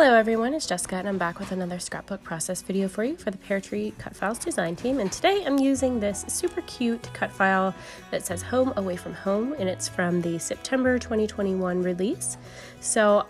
Hello everyone, it's Jessica and I'm back with another scrapbook process video for you for the Peartree Cutfiles design team, and today I'm using this super cute cut file that says Home Away from Home, and it's from the September 2021 release. So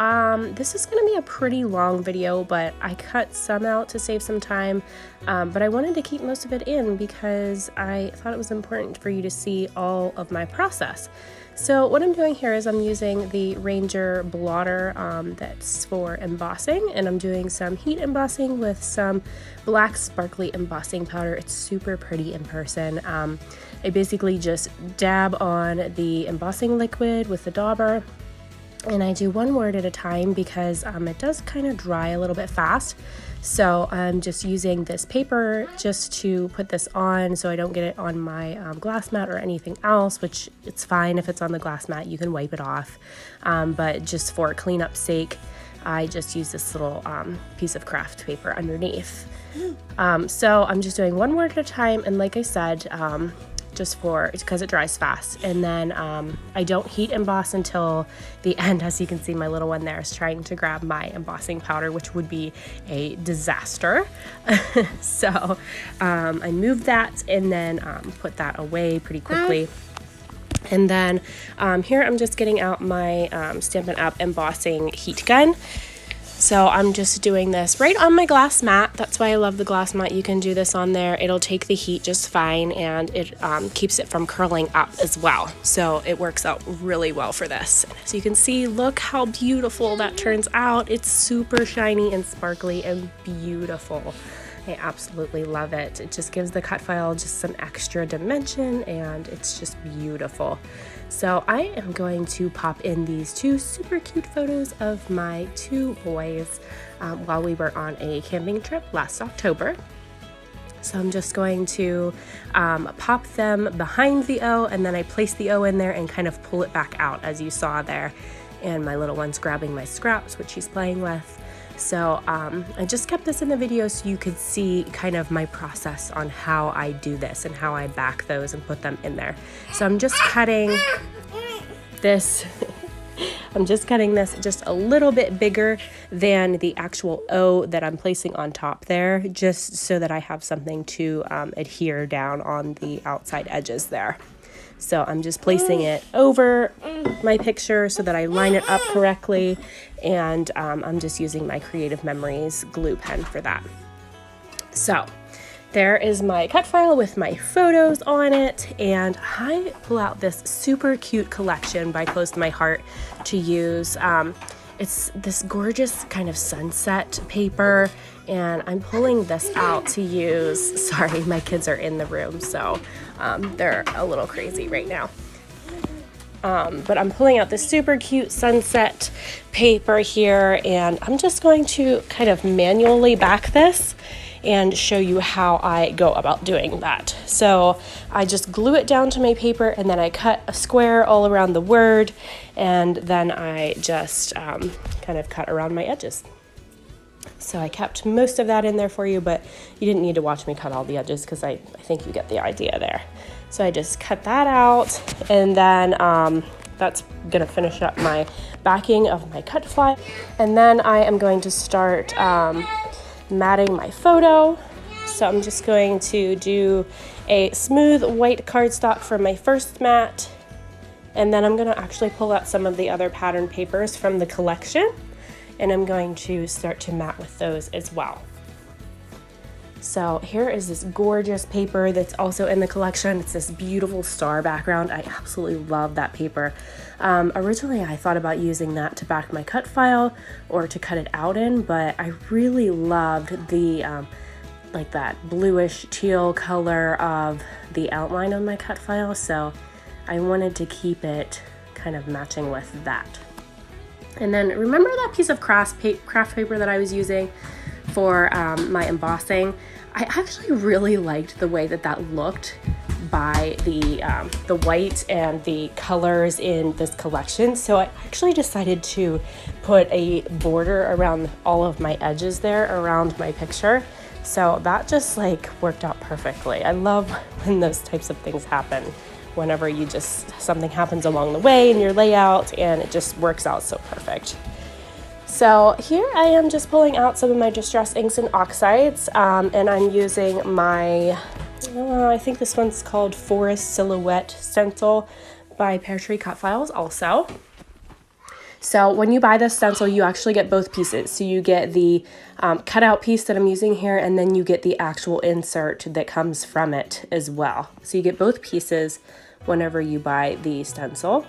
this is going to be a pretty long video, but I cut some out to save some time, but I wanted to keep most of it in because I thought it was important for you to see all of my process. So what I'm doing here is I'm using the Ranger blotter that's for embossing, and I'm doing some heat embossing with some black sparkly embossing powder. It's super pretty in person. I basically just dab on the embossing liquid with the dauber, and I do one word at a time because it does kind of dry a little bit fast. So I'm just using this paper just to put this on so I don't get it on my glass mat or anything else, which it's fine if it's on the glass mat, you can wipe it off. But just for cleanup's sake, I just use this little piece of craft paper underneath. So I'm just doing one word at a time, and like I said, just because it dries fast. And then I don't heat emboss until the end. As you can see, my little one there is trying to grab my embossing powder, which would be a disaster. So I moved that and then put that away pretty quickly. And then here I'm just getting out my Stampin' Up! Embossing heat gun. So I'm just doing this right on my glass mat. That's why I love the glass mat. You can do this on there. It'll take the heat just fine, and it keeps it from curling up as well. So it works out really well for this. As you can see, look how beautiful that turns out. It's super shiny and sparkly and beautiful. I absolutely love it. It just gives the cut file just some extra dimension, and it's just beautiful. So I am going to pop in these two super cute photos of my two boys while we were on a camping trip last October. So I'm just going to pop them behind the O, and then I place the O in there and kind of pull it back out, as you saw there. And my little one's grabbing my scraps, which he's playing with. So I just kept this in the video so you could see kind of my process on how I do this and how I back those and put them in there. So I'm just cutting this, I'm just cutting this just a little bit bigger than the actual O that I'm placing on top there, just so that I have something to adhere down on the outside edges there. So I'm just placing it over my picture so that I line it up correctly, and I'm just using my Creative Memories glue pen for that. So there is my cut file with my photos on it, and I pull out this super cute collection by Close to My Heart to use. It's this gorgeous kind of sunset paper, and I'm pulling this out to use. Sorry, my kids are in the room, so they're a little crazy right now. But I'm pulling out this super cute sunset paper here, and I'm just going to kind of manually back this and show you how I go about doing that. So I just glue it down to my paper, and then I cut a square all around the word, and then I just kind of cut around my edges. So I kept most of that in there for you, but you didn't need to watch me cut all the edges because I think you get the idea there. So I just cut that out, and then that's gonna finish up my backing of my cut file. And then I am going to start matting my photo. So I'm just going to do a smooth white cardstock for my first mat, and then I'm going to actually pull out some of the other pattern papers from the collection, and I'm going to start to mat with those as well. So here is this gorgeous paper that's also in the collection. It's this beautiful star background. I absolutely love that paper. Originally I thought about using that to back my cut file or to cut it out in, but I really loved the like that bluish teal color of the outline on my cut file, so I wanted to keep it kind of matching with that. And then remember that piece of craft paper that I was using for my embossing? I actually really liked the way that that looked by the white and the colors in this collection, so I actually decided to put a border around all of my edges there around my picture. So that just like worked out perfectly. I love when those types of things happen, whenever something happens along the way in your layout and it just works out so perfect. So here I am just pulling out some of my Distress inks and oxides, and I'm using my, I think this one's called Forest Silhouette Stencil by Peartree Cutfiles also. So when you buy this stencil, you actually get both pieces. So you get the cutout piece that I'm using here, and then you get the actual insert that comes from it as well. So you get both pieces whenever you buy the stencil.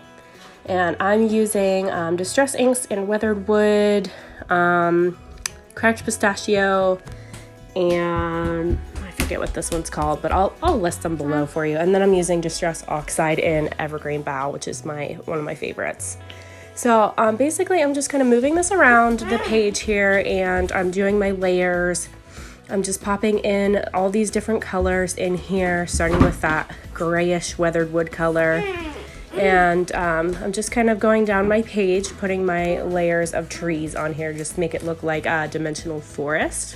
And I'm using Distress inks in Weathered Wood, Cracked Pistachio, and I forget what this one's called, but I'll list them below for you. And then I'm using Distress Oxide in Evergreen Bough, which is one of my favorites. So basically I'm just kind of moving this around the page here, and I'm doing my layers. I'm just popping in all these different colors in here, starting with that grayish Weathered Wood color. And I'm just kind of going down my page, putting my layers of trees on here, just to make it look like a dimensional forest.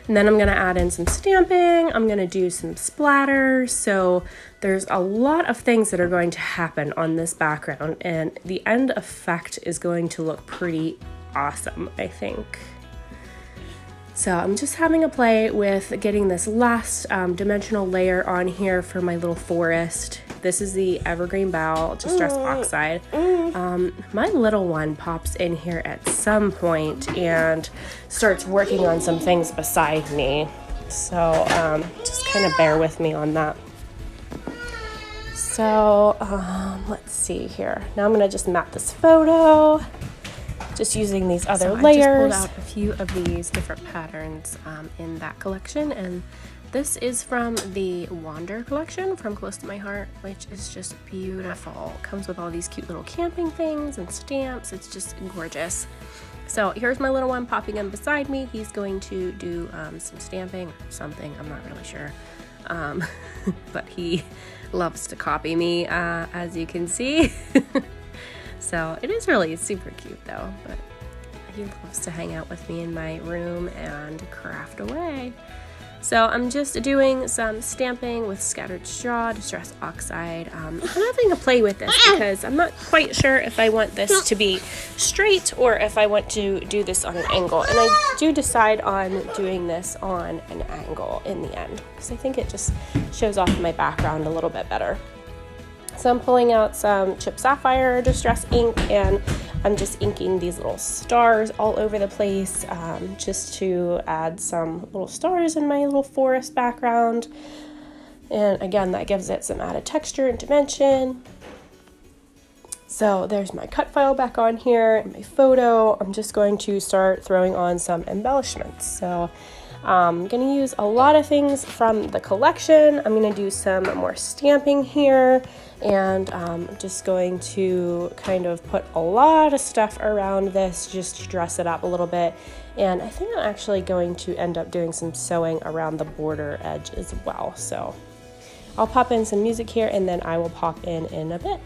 And then I'm going to add in some stamping. I'm going to do some splatters. So there's a lot of things that are going to happen on this background, and the end effect is going to look pretty awesome, I think. So I'm just having a play with getting this last dimensional layer on here for my little forest. This is the Evergreen Bough Distress Oxide. My little one pops in here at some point and starts working on some things beside me. So just kind of bear with me on that. So let's see here. Now I'm gonna just map this photo. Just using these other layers. I just pulled out a few of these different patterns in that collection, and this is from the Wander collection from Close to My Heart, which is just beautiful. It comes with all these cute little camping things and stamps. It's just gorgeous. So here's my little one popping in beside me. He's going to do some stamping or something. I'm not really sure. But he loves to copy me, as you can see. So it is really super cute though, but he loves to hang out with me in my room and craft away. So I'm just doing some stamping with Scattered Straw, Distress Oxide. I'm having to play with this because I'm not quite sure if I want this to be straight or if I want to do this on an angle. And I do decide on doing this on an angle in the end, because I think it just shows off my background a little bit better. So I'm pulling out some Chip Sapphire Distress ink, and I'm just inking these little stars all over the place, just to add some little stars in my little forest background. And again, that gives it some added texture and dimension. So there's my cut file back on here and my photo. I'm just going to start throwing on some embellishments. So I'm going to use a lot of things from the collection. I'm going to do some more stamping here, and I'm just going to kind of put a lot of stuff around this just to dress it up a little bit. And I think I'm actually going to end up doing some sewing around the border edge as well. So I'll pop in some music here, and then I will pop in a bit.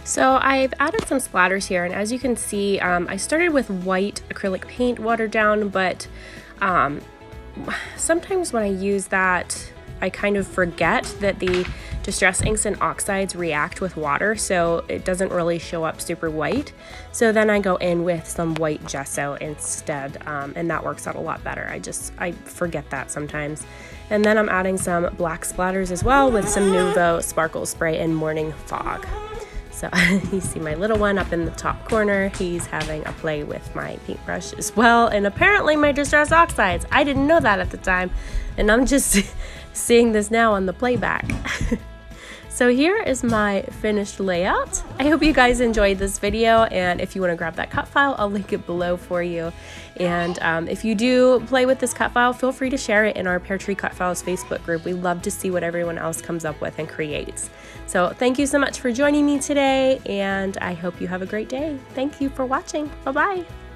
So I've added some splatters here, and as you can see, I started with white acrylic paint watered down, but sometimes when I use that, I kind of forget that the Distress inks and oxides react with water, so it doesn't really show up super white. So then I go in with some white gesso instead, and that works out a lot better. I forget that sometimes. And then I'm adding some black splatters as well with some Nuvo sparkle spray and morning fog. So you see my little one up in the top corner. He's having a play with my paintbrush as well, and apparently my Distress oxides. I didn't know that at the time, and I'm just seeing this now on the playback. So here is my finished layout. I hope you guys enjoyed this video, and if you want to grab that cut file, I'll link it below for you. And if you do play with this cut file, feel free to share it in our Peartree Cut Files Facebook group. We love to see what everyone else comes up with and creates. So thank you so much for joining me today, and I hope you have a great day. Thank you for watching. Bye-bye.